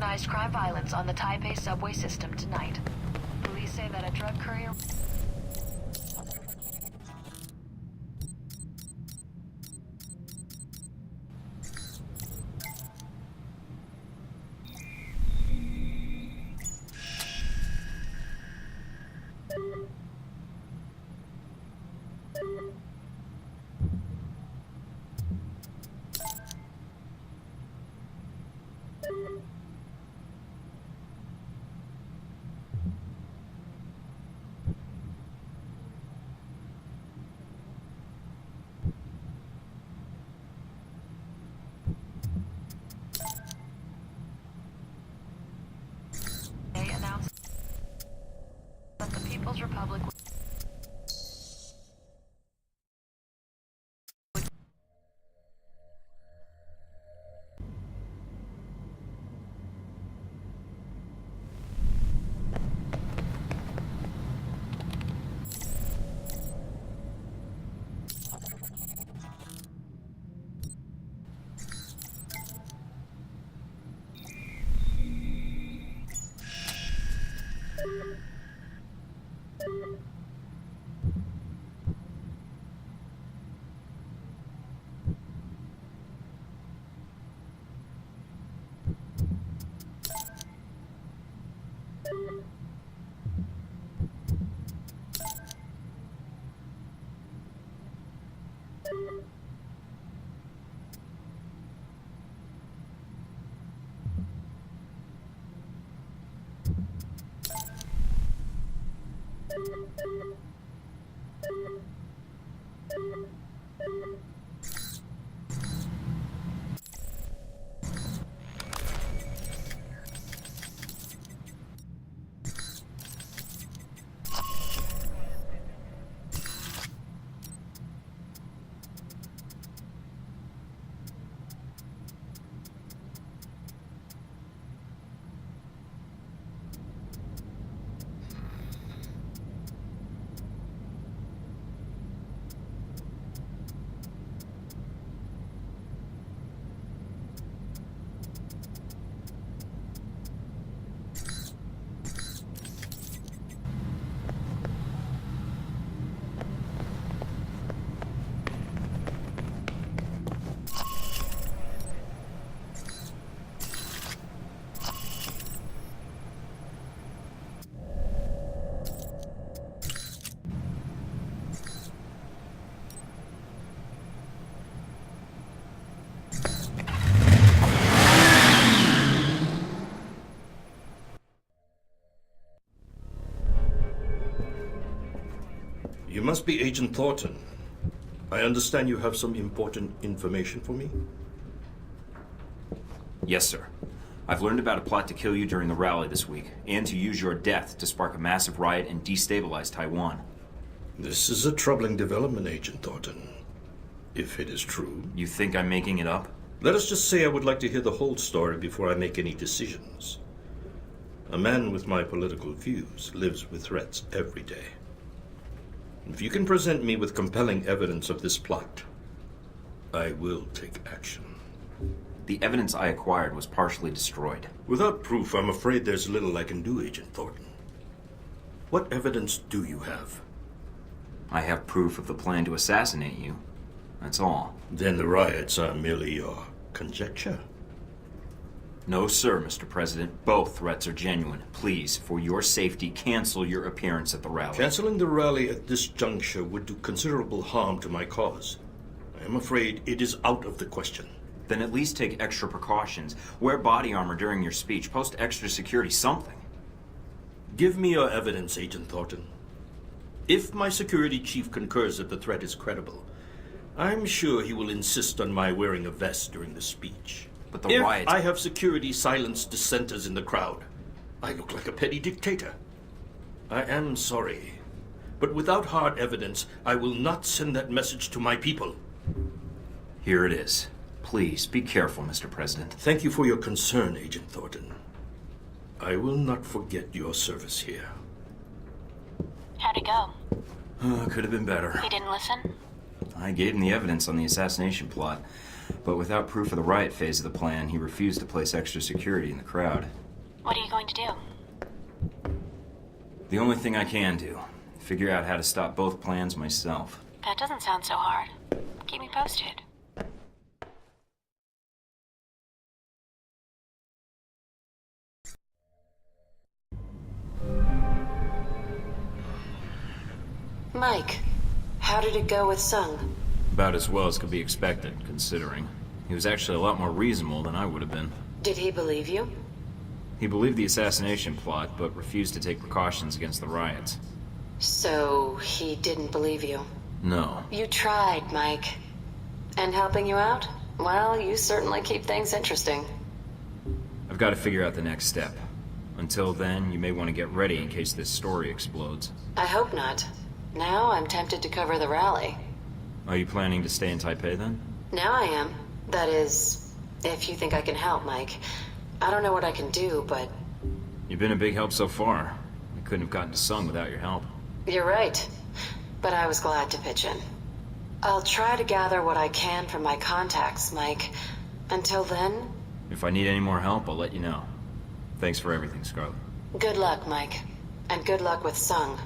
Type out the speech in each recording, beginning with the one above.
organized crime violence on the Taipei subway system tonight. Police say that a drug courier... They announced that the People's Republic... You must be Agent Thornton. I understand you have some important information for me? Yes, sir. I've learned about a plot to kill you during the rally this week, and to use your death to spark a massive riot and destabilize Taiwan. This is a troubling development, Agent Thornton. If it is true. You think I'm making it up? Let us just say I would like to hear the whole story before I make any decisions. A man with my political views lives with threats every day. If you can present me with compelling evidence of this plot, I will take action. The evidence I acquired was partially destroyed. Without proof, I'm afraid there's little I can do, Agent Thornton. What evidence do you have? I have proof of the plan to assassinate you. That's all. Then the riots are merely your conjecture? No, sir, Mr. President. Both threats are genuine. Please, for your safety, cancel your appearance at the rally. Canceling the rally at this juncture would do considerable harm to my cause. I am afraid it is out of the question. Then at least take extra precautions. Wear body armor during your speech. Post extra security, something. Give me your evidence, Agent Thornton. If my security chief concurs that the threat is credible, I'm sure he will insist on my wearing a vest during the speech. But the riot... If I have security silence dissenters in the crowd, I look like a petty dictator. I am sorry, but without hard evidence, I will not send that message to my people. Here it is. Please, be careful, Mr. President. Thank you for your concern, Agent Thornton. I will not forget your service here. How'd it go? Could have been better. He didn't listen? I gave him the evidence on the assassination plot. But without proof of the riot phase of the plan, he refused to place extra security in the crowd. What are you going to do? The only thing I can do, figure out how to stop both plans myself. That doesn't sound so hard. Keep me posted. Mike, how did it go with Sung? About as well as could be expected, considering. He was actually a lot more reasonable than I would have been. Did he believe you? He believed the assassination plot, but refused to take precautions against the riots. So, he didn't believe you? No. You tried, Mike. And helping you out? Well, you certainly keep things interesting. I've got to figure out the next step. Until then, you may want to get ready in case this story explodes. I hope not. Now I'm tempted to cover the rally. Are you planning to stay in Taipei then? Now I am. That is, if you think I can help, Mike. I don't know what I can do, but You've been a big help so far. I couldn't have gotten to Sung without your help. you're right. But I was glad to pitch in. I'll try to gather what I can from my contacts, Mike. Until then, If I need any more help, I'll let you know. Thanks for everything, Scarlet. good luck, Mike. And good luck with Sung.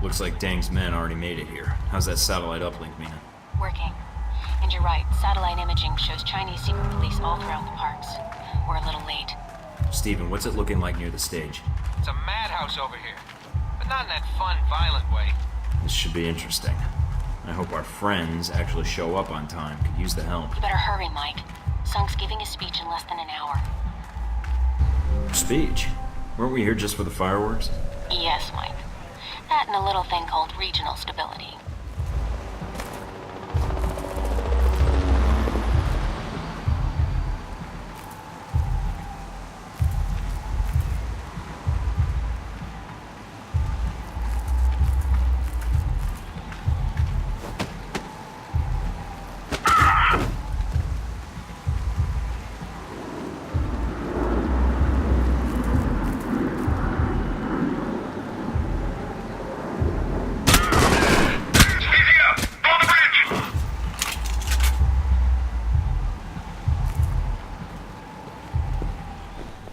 Looks like Dang's men already made it here. How's that satellite uplink, Mina? Working. And you're right, satellite imaging shows Chinese secret police all throughout the parks. We're a little late. Steven, what's it looking like near the stage? It's a madhouse over here. But not in that fun, violent way. This should be interesting. I hope our friends actually show up on time. Could use the help. You better hurry, Mike. Sung's giving a speech in less than an hour. Speech? Weren't we here just for the fireworks? Yes, Mike. That and a little thing called regional stability.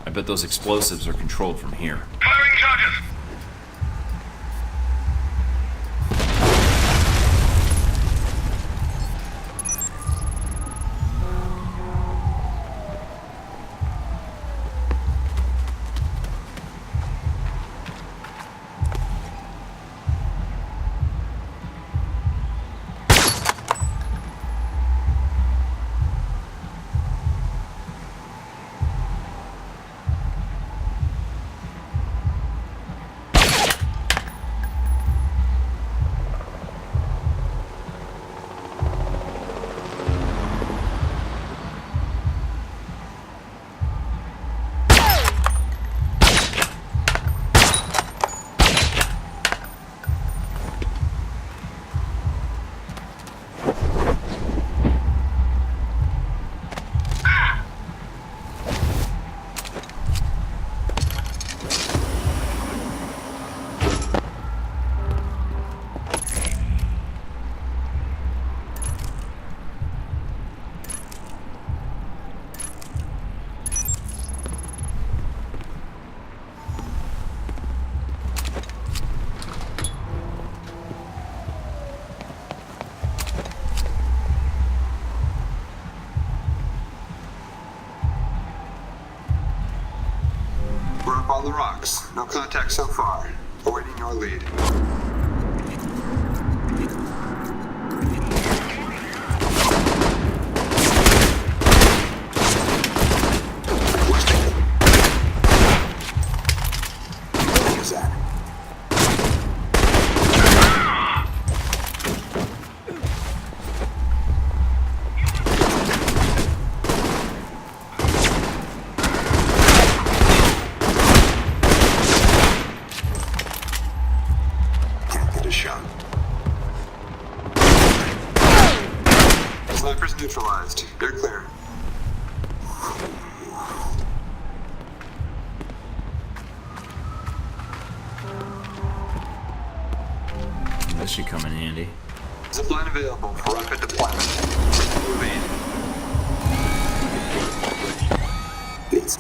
I bet those explosives are controlled from here. Firing charges! We're up on the rocks. No contact so far. Awaiting your lead. What is that? Can't get a shot. Sniper's neutralized. You're clear. This should come in handy. Zipline available for rapid deployment. Move in. Beats.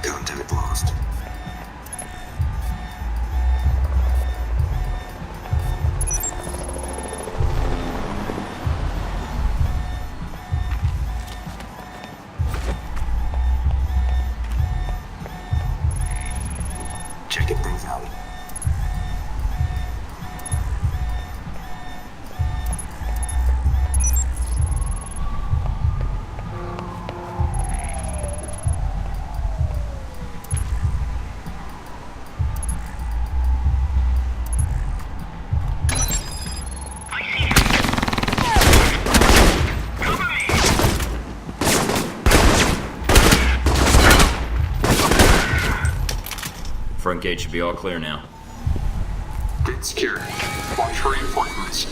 Contact lost. Checking things out. Front gate should be all clear now. Gate secure. Watch for reinforcements.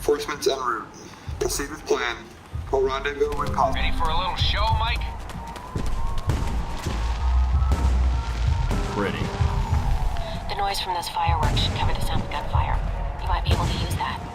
Reinforcements en route. Proceed with plan. We'll rendezvous when called. Ready for a little show, Mike? Pretty. The noise from those fireworks should cover the sound of gunfire. You might be able to use that.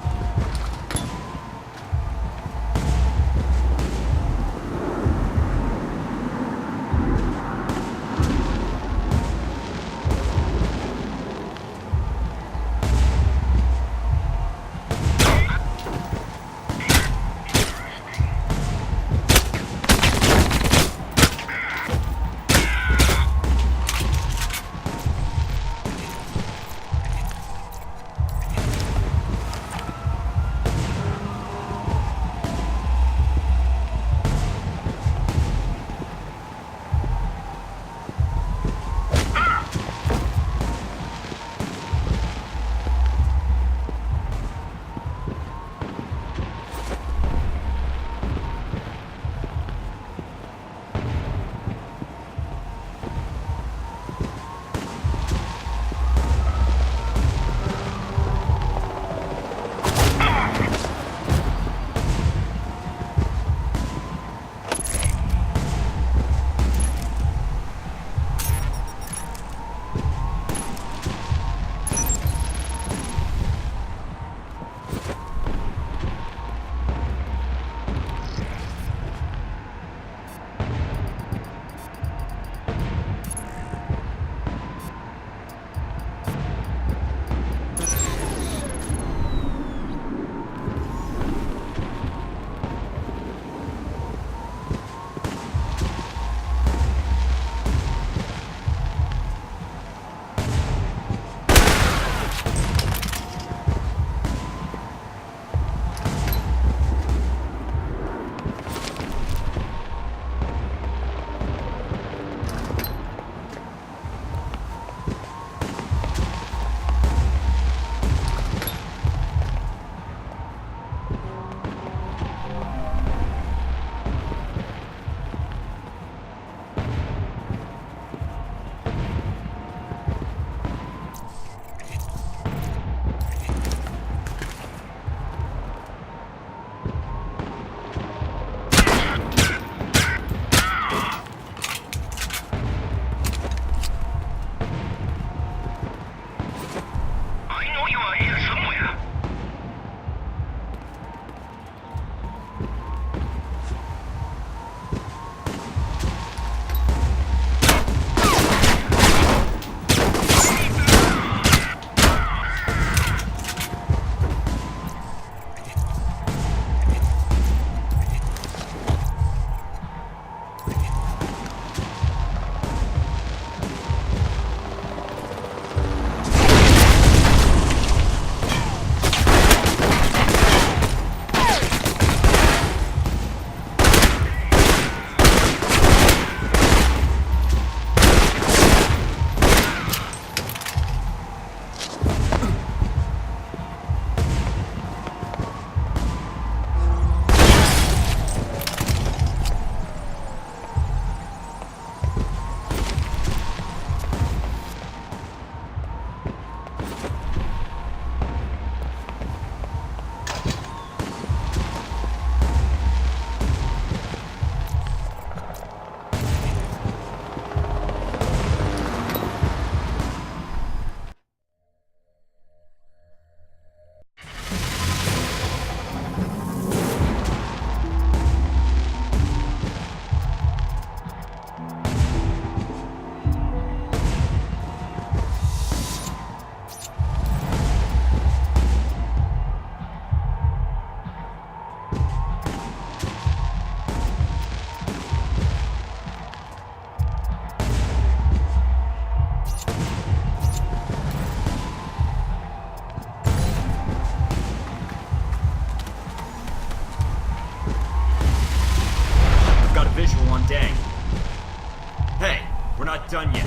done yet.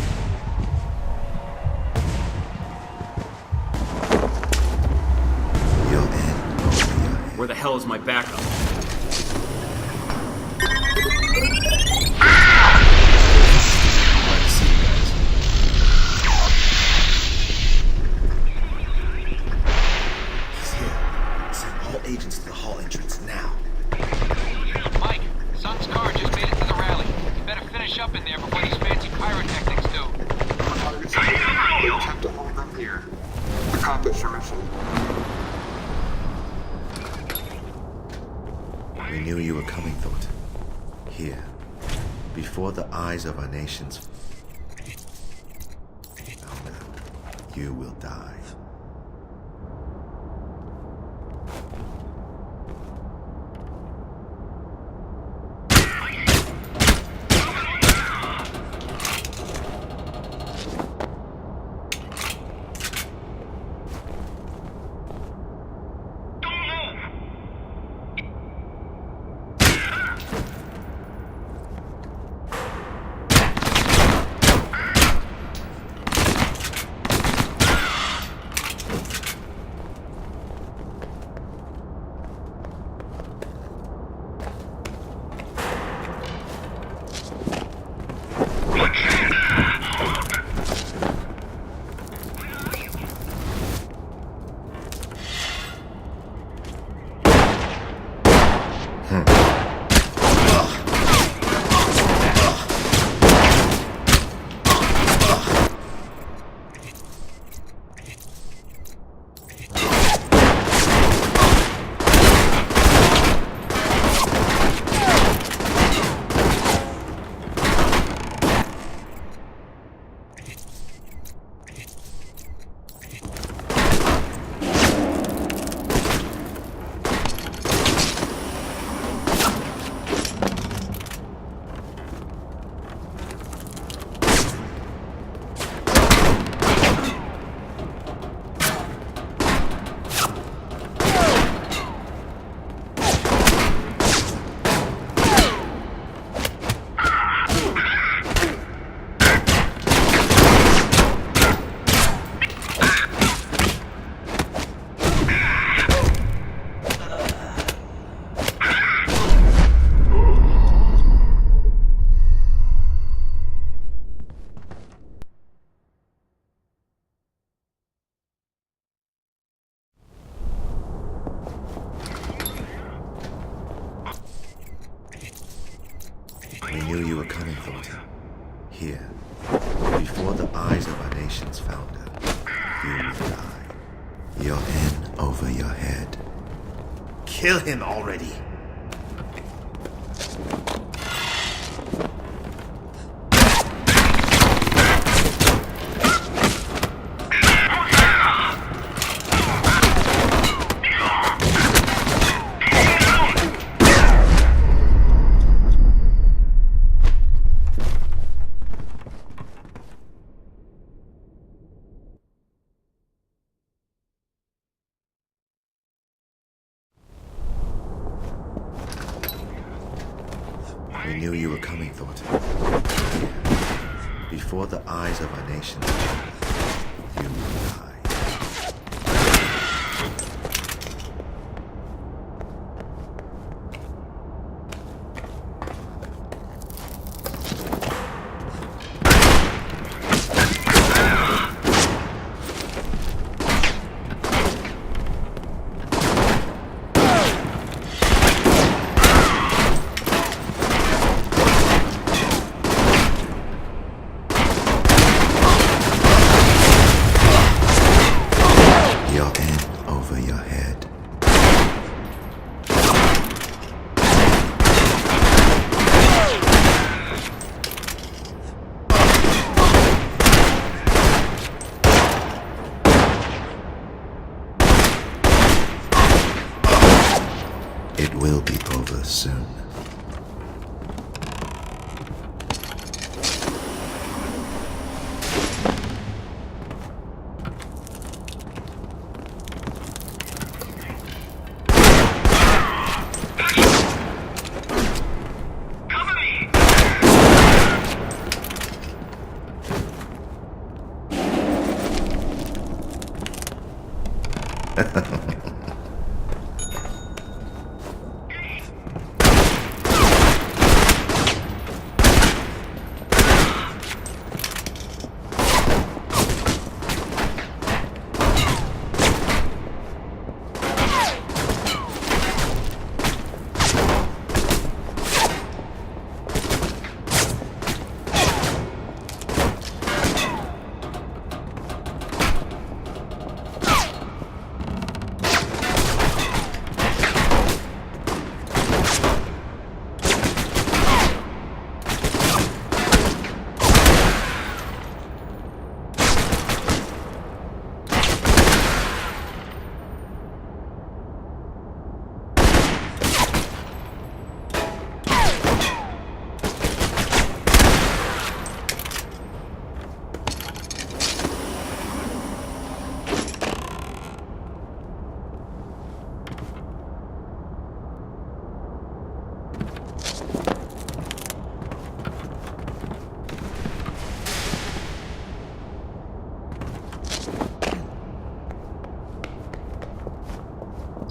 Where the hell is my backup? All agents before the eyes of our nation's founder, you will die. We knew you were coming, Thornton. Here, before the eyes of our nation's founder, you will die. You're in over your head. Kill him already! We knew you were coming, Thornton. Before the eyes of our nation, you will die. It will be over soon.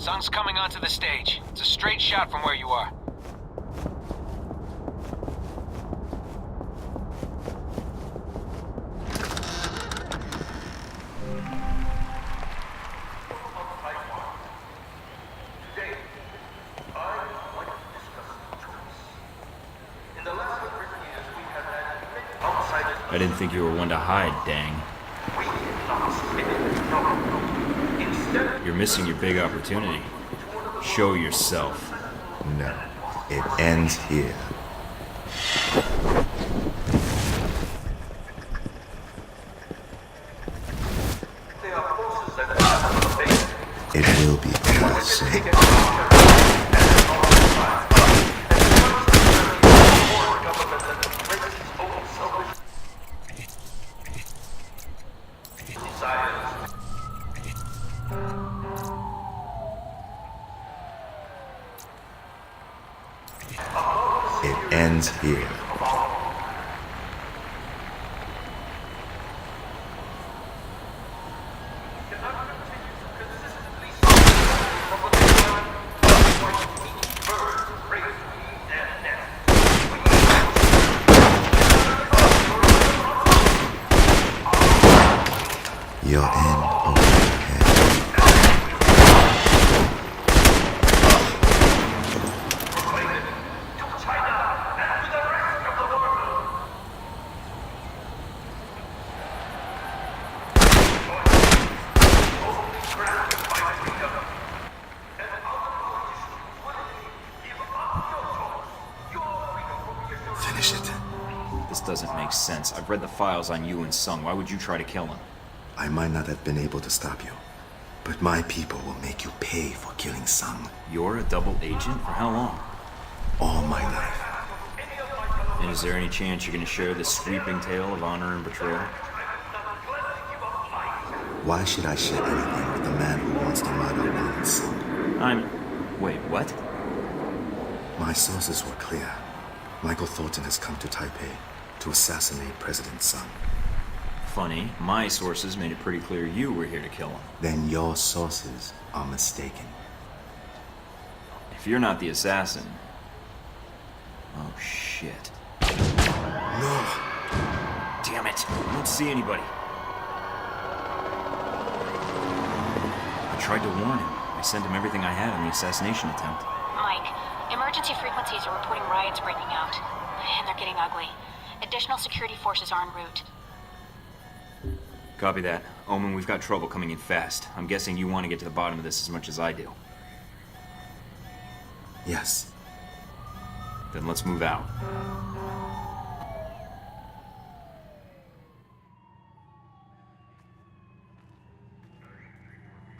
Sun's coming onto the stage. It's a straight shot from where you are. I didn't think you were one to hide, Dang. You're missing your big opportunity. Show yourself. No, it ends here. It will be over soon. It ends here. Your end over your head. Finish it. This doesn't make sense. I've read the files on you and Sung. Why would you try to kill him? I might not have been able to stop you, but my people will make you pay for killing Sung You're a double agent? For how long? all my life. And is there any chance you're gonna share this sweeping tale of honor and betrayal? Why should I share anything with the man who wants to murder Ronald Sung? Wait, what? My sources were clear. Michael Thornton has come to Taipei to assassinate President Sung. Funny, my sources made it pretty clear you were here to kill him. Then your sources are mistaken. If you're not the assassin... Oh, shit. No! Damn it! I don't see anybody. I tried to warn him. I sent him everything I had on the assassination attempt. Mike, emergency frequencies are reporting riots breaking out. And they're getting ugly. Additional security forces are en route. Copy that. Omen, we've got trouble coming in fast. I'm guessing you want to get to the bottom of this as much as I do. Yes. Then let's move out.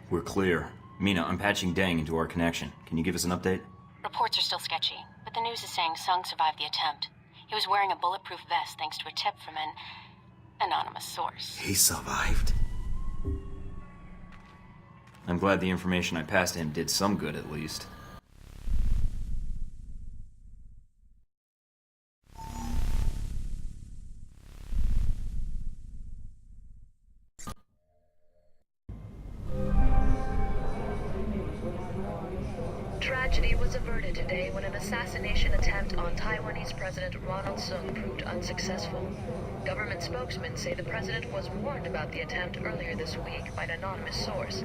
We're clear. Mina, I'm patching Dang into our connection. Can you give us an update? Reports are still sketchy, but the news is saying Sung survived the attempt. He was wearing a bulletproof vest thanks to a tip from an anonymous source. He survived? I'm glad the information I passed to him did some good, at least. Tragedy was averted today when an assassination attempt on Taiwanese President Ronald Sung proved unsuccessful. Government spokesmen say the president was warned about the attempt earlier this week by an anonymous source,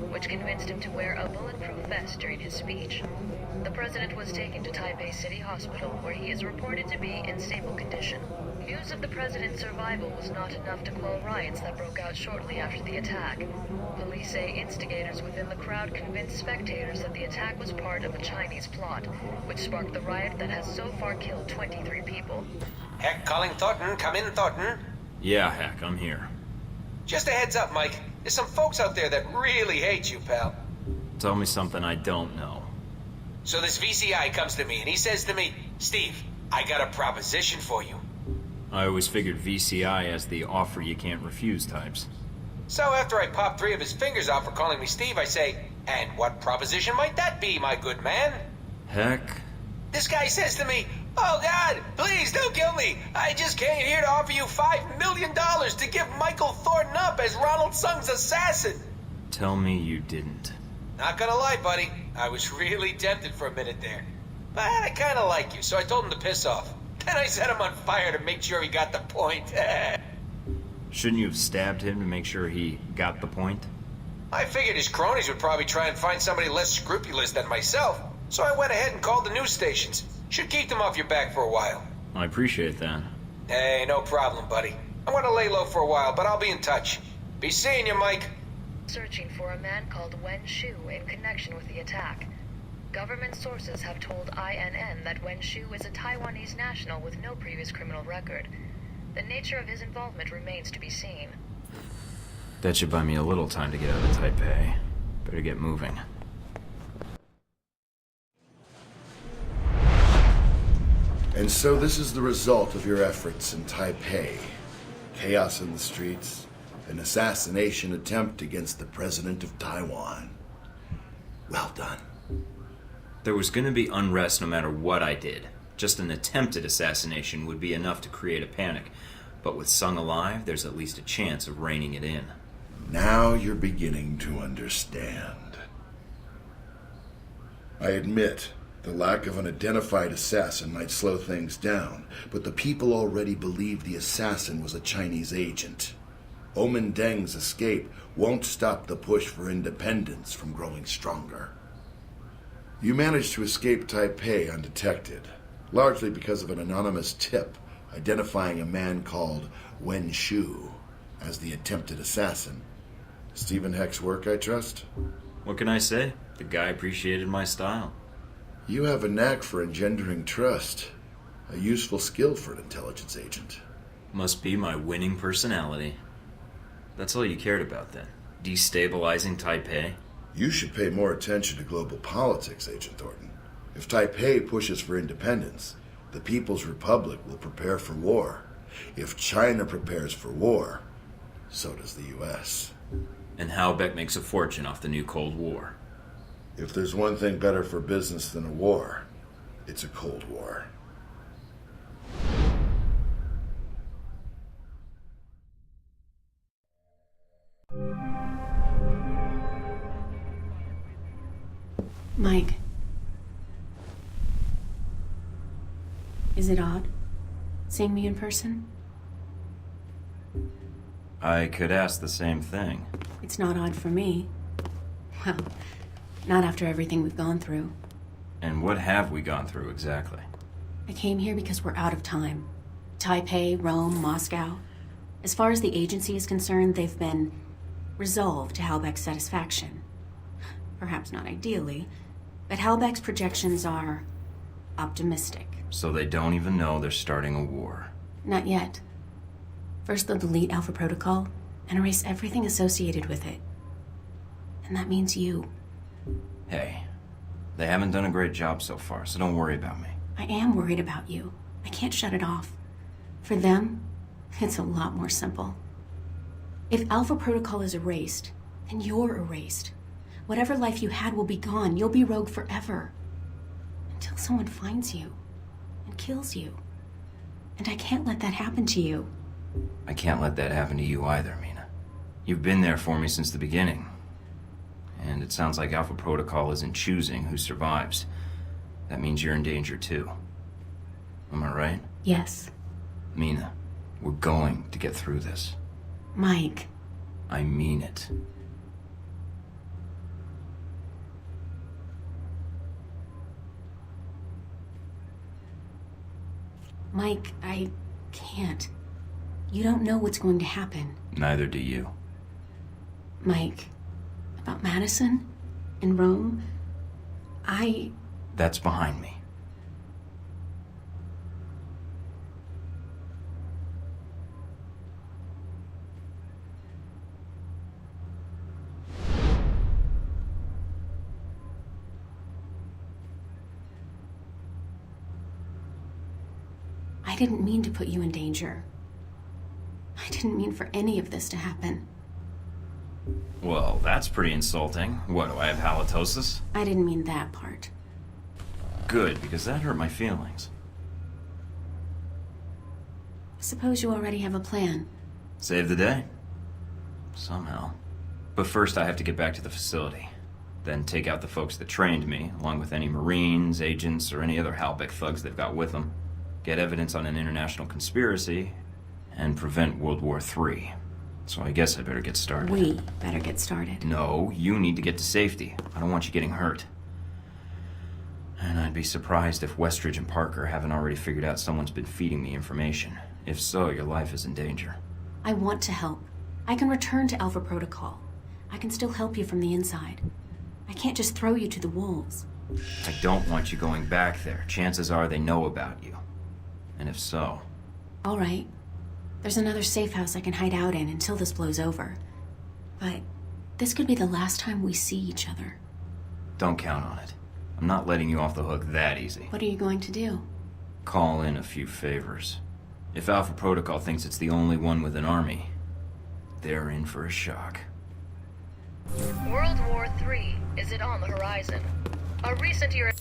which convinced him to wear a bulletproof vest during his speech. The president was taken to Taipei City Hospital, where he is reported to be in stable condition. News of the president's survival was not enough to quell riots that broke out shortly after the attack. Police say instigators within the crowd convinced spectators that the attack was part of a Chinese plot, which sparked the riot that has so far killed 23 people. Heck, calling Thornton. Come in, Thornton. Yeah, heck, I'm here. Just a heads up, Mike. There's some folks out there that really hate you, pal. Tell me something I don't know. So this VCI comes to me and he says to me, Steve, I got a proposition for you. I always figured VCI as the offer you can't refuse types. So after I pop 3 of his fingers off for calling me Steve, I say, and what proposition might that be, my good man? Heck. This guy says to me, oh God, please don't kill me. I just came here to offer you $5 million to give Michael Thornton up as Ronald Sung's assassin. Tell me you didn't. Not gonna lie, buddy. I was really tempted for a minute there. But I kinda like you, so I told him to piss off. Then I set him on fire to make sure he got the point. Shouldn't you have stabbed him to make sure he got the point? I figured his cronies would probably try and find somebody less scrupulous than myself, so I went ahead and called the news stations. Should keep them off your back for a while. I appreciate that. Hey, no problem, buddy. I'm gonna lay low for a while, but I'll be in touch. Be seeing you, Mike. Searching for a man called Wen Shu in connection with the attack. Government sources have told INN that Wen Shu is a Taiwanese national with no previous criminal record. The nature of his involvement remains to be seen. That should buy me a little time to get out of Taipei. Better get moving. And so this is the result of your efforts in Taipei. Chaos in the streets, an assassination attempt against the president of Taiwan. Well done. There was gonna be unrest no matter what I did. Just an attempted assassination would be enough to create a panic. But with Sung alive, there's at least a chance of reining it in. Now you're beginning to understand. I admit, the lack of an identified assassin might slow things down, but the people already believe the assassin was a Chinese agent. Omen Deng's escape won't stop the push for independence from growing stronger. You managed to escape Taipei undetected, largely because of an anonymous tip identifying a man called Wen Shu as the attempted assassin. Stephen Heck's work, I trust? What can I say? The guy appreciated my style. You have a knack for engendering trust, a useful skill for an intelligence agent. Must be my winning personality. That's all you cared about then? Destabilizing Taipei? You should pay more attention to global politics, Agent Thornton. If Taipei pushes for independence, the People's Republic will prepare for war. If China prepares for war, so does the U.S. And Halbeck makes a fortune off the new Cold War. If there's one thing better for business than a war, it's a Cold War. Mike. Is it odd seeing me in person? I could ask the same thing. It's not odd for me. Well, not after everything we've gone through. And what have we gone through exactly? I came here because we're out of time. Taipei, Rome, Moscow. As far as the agency is concerned, they've been resolved to Halbeck's satisfaction. Perhaps not ideally, but Halbeck's projections are optimistic. So they don't even know they're starting a war. Not yet. First they'll delete Alpha Protocol and erase everything associated with it. And that means you. Hey, they haven't done a great job so far, so don't worry about me. I am worried about you. I can't shut it off. For them, it's a lot more simple. If Alpha Protocol is erased, then you're erased. Whatever life you had will be gone. You'll be rogue forever. Until someone finds you and kills you. And I can't let that happen to you. I can't let that happen to you either, Mina. You've been there for me since the beginning. And it sounds like Alpha Protocol isn't choosing who survives. That means you're in danger too. Am I right? Yes. Mina, we're going to get through this. Mike. I mean it. Mike, I can't. You don't know what's going to happen. Neither do you. Mike, about Madison and Rome, That's behind me. I didn't mean to put you in danger. I didn't mean for any of this to happen. Well, that's pretty insulting. What, do I have halitosis? I didn't mean that part. Good, because that hurt my feelings. Suppose you already have a plan. Save the day. Somehow. But first I have to get back to the facility. then take out the folks that trained me, along with any Marines, agents, or any other Halbeck thugs they've got with them, get evidence on an international conspiracy, and prevent World War III. So I guess I better get started. We better get started. No, you need to get to safety. I don't want you getting hurt. And I'd be surprised if Westridge and Parker haven't already figured out someone's been feeding me information. If so, your life is in danger. I want to help. I can return to Alpha Protocol. I can still help you from the inside. I can't just throw you to the wolves. I don't want you going back there. Chances are they know about you. And if so... All right. There's another safe house I can hide out in until this blows over. But this could be the last time we see each other. Don't count on it. I'm not letting you off the hook that easy. What are you going to do? Call in a few favors. If Alpha Protocol thinks it's the only one with an army, they're in for a shock. World War III, is it on the horizon? A recent year...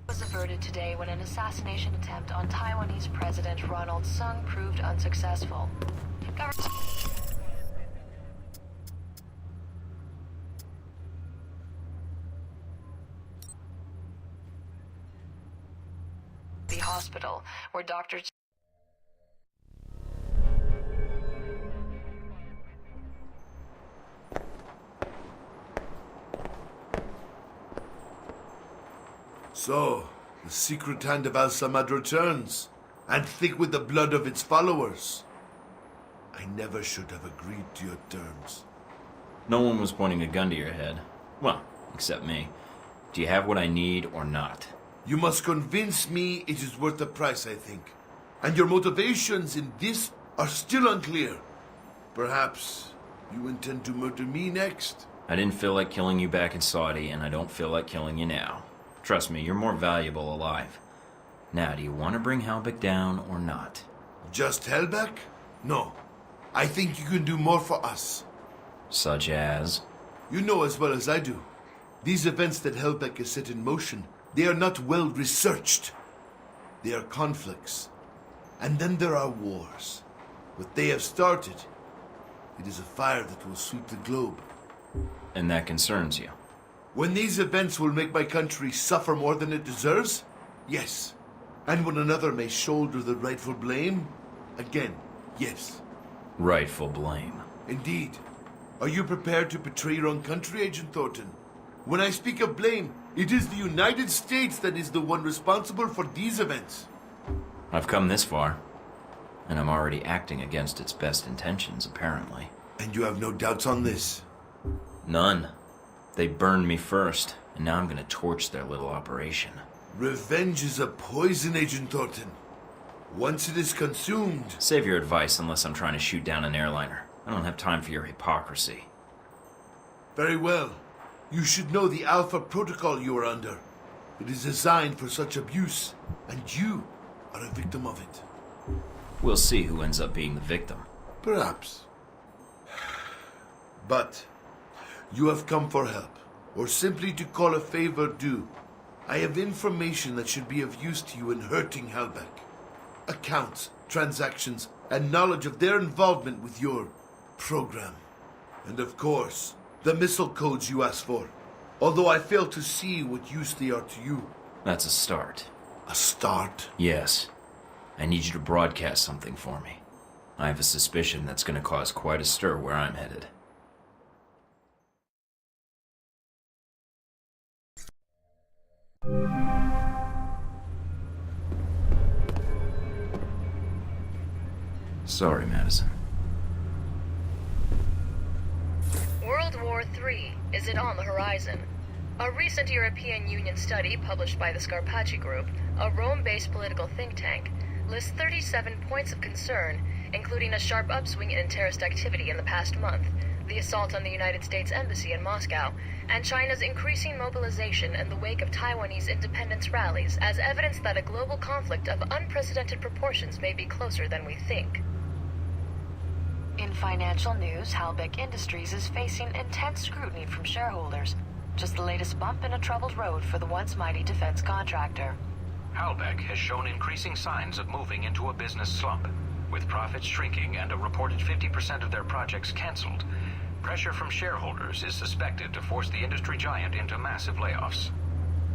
was averted today when an assassination attempt on Taiwanese President Ronald Sung proved unsuccessful. The hospital, where doctors... So, the secret hand of Al-Samad returns, and thick with the blood of its followers. I never should have agreed to your terms. No one was pointing a gun to your head. Well, except me. Do you have what I need or not? You must convince me it is worth the price, I think. And your motivations in this are still unclear. Perhaps you intend to murder me next? I didn't feel like killing you back in Saudi, and I don't feel like killing you now. Trust me, you're more valuable alive. Now, do you want to bring Halbeck down or not? Just Halbeck? No. I think you can do more for us. Such as? You know as well as I do. These events that Halbeck has set in motion, they are not well researched. They are conflicts. And then there are wars. What they have started, it is a fire that will sweep the globe. And that concerns you. When these events will make my country suffer more than it deserves? Yes. And when another may shoulder the rightful blame? Again, yes. Rightful blame. Indeed. Are you prepared to betray your own country, Agent Thornton? When I speak of blame, it is the United States that is the one responsible for these events. I've come this far, and I'm already acting against its best intentions, apparently. And you have no doubts on this? None. They burned me first, and now I'm gonna torch their little operation. Revenge is a poison, Agent Thornton. Once it is consumed... Save your advice unless I'm trying to shoot down an airliner. I don't have time for your hypocrisy. Very well. You should know the Alpha Protocol you are under. It is designed for such abuse, and you are a victim of it. We'll see who ends up being the victim. Perhaps. But you have come for help, or simply to call a favor due. I have information that should be of use to you in hurting Halbeck. Accounts, transactions, and knowledge of their involvement with your program. And of course, the missile codes you asked for. Although I fail to see what use they are to you. That's a start. A start? Yes. I need you to broadcast something for me. I have a suspicion that's going to cause quite a stir where I'm headed. Sorry, Madison. World War III, is it on the horizon? A recent European Union study published by the Scarpacci Group, a Rome-based political think tank, lists 37 points of concern, including a sharp upswing in terrorist activity in the past month, the assault on the United States Embassy in Moscow, and China's increasing mobilization in the wake of Taiwanese independence rallies as evidence that a global conflict of unprecedented proportions may be closer than we think. In financial news, Halbeck Industries is facing intense scrutiny from shareholders. Just the latest bump in a troubled road for the once mighty defense contractor. Halbeck has shown increasing signs of moving into a business slump. With profits shrinking and a reported 50% of their projects canceled, pressure from shareholders is suspected to force the industry giant into massive layoffs.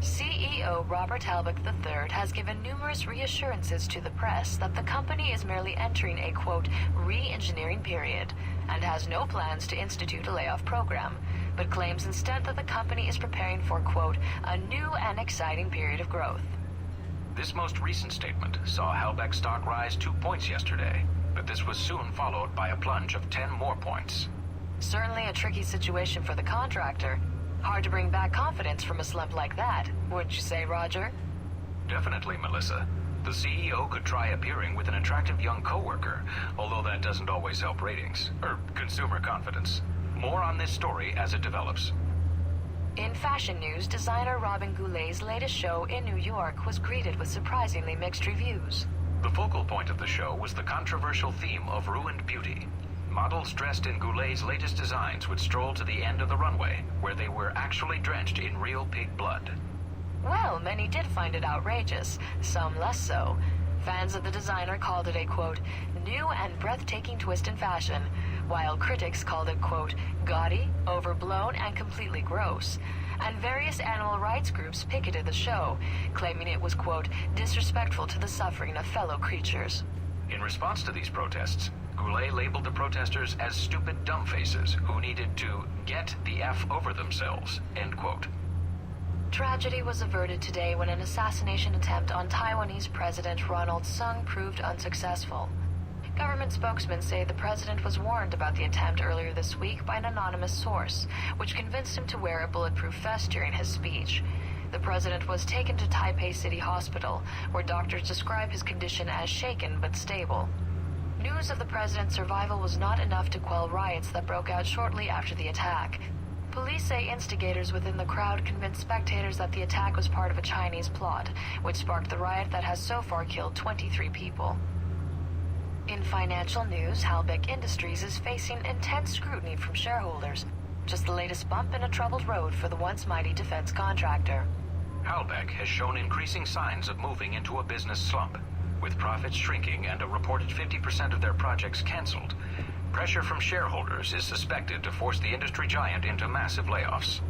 CEO Robert Halbeck III has given numerous reassurances to the press that the company is merely entering a, quote, re-engineering period, and has no plans to institute a layoff program, but claims instead that the company is preparing for, quote, a new and exciting period of growth. This most recent statement saw Halbeck stock rise 2 points yesterday, but this was soon followed by a plunge of 10 more points. Certainly a tricky situation for the contractor. Hard to bring back confidence from a slump like that, wouldn't you say, Roger? Definitely, Melissa. The CEO could try appearing with an attractive young coworker, although that doesn't always help ratings, or consumer confidence. More on this story as it develops. In fashion news, designer Robin Goulet's latest show in New York was greeted with surprisingly mixed reviews. The focal point of the show was the controversial theme of ruined beauty. Models dressed in Goulet's latest designs would stroll to the end of the runway, where they were actually drenched in real pig blood. Well, many did find it outrageous, some less so. Fans of the designer called it a, quote, new and breathtaking twist in fashion, while critics called it, quote, gaudy, overblown, and completely gross. And various animal rights groups picketed the show, claiming it was, quote, disrespectful to the suffering of fellow creatures. In response to these protests, Goulet labeled the protesters as stupid dumbfaces who needed to get the F over themselves, end quote. Tragedy was averted today when an assassination attempt on Taiwanese President Ronald Sung proved unsuccessful. Government spokesmen say the president was warned about the attempt earlier this week by an anonymous source, which convinced him to wear a bulletproof vest during his speech. The president was taken to Taipei City Hospital, where doctors describe his condition as shaken but stable. News of the president's survival was not enough to quell riots that broke out shortly after the attack. Police say instigators within the crowd convinced spectators that the attack was part of a Chinese plot, which sparked the riot that has so far killed 23 people. In financial news, Halbeck Industries is facing intense scrutiny from shareholders. Just the latest bump in a troubled road for the once mighty defense contractor. Halbeck has shown increasing signs of moving into a business slump. With profits shrinking and a reported 50% of their projects canceled, pressure from shareholders is suspected to force the industry giant into massive layoffs.